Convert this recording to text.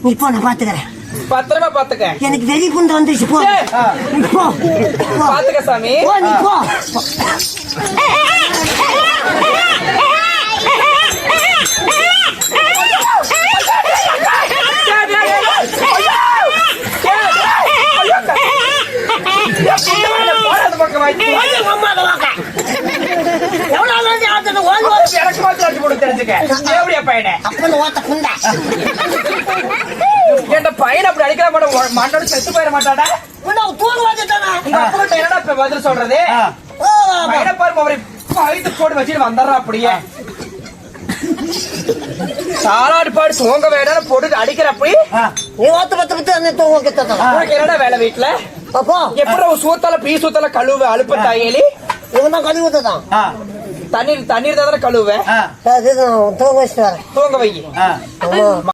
நீ போ, நான் பாத்துக்கிறேன். பத்திரமா பாத்துக்க. எனக்கு வெறி குண்டு வந்துருச்சு. போ போ பாத்துக்க சாமி. போ நீ போ. பையன் அப்படி அடிக்கிற மாட்டோட செத்து போயிட மாட்டாடா. என்னடா பதில் சொல்றது? பையனை பாருங்க, அவரை பைத்து போட்டு வச்சுட்டு வந்துடுறா. அப்படியே சாலாடு பாடு தூங்க வேணாம் போட்டு அடிக்கிற. அப்படி என்னடா வேலை வீட்டுல? எப்படி சூத்தால பீ சூத்தால கழுவு அழுப்ப தாயலி கழுவுதான் தண்ணீர் தண்ணீர் தான் கழுவுவேன். தூங்க வச்சு தூங்க வை.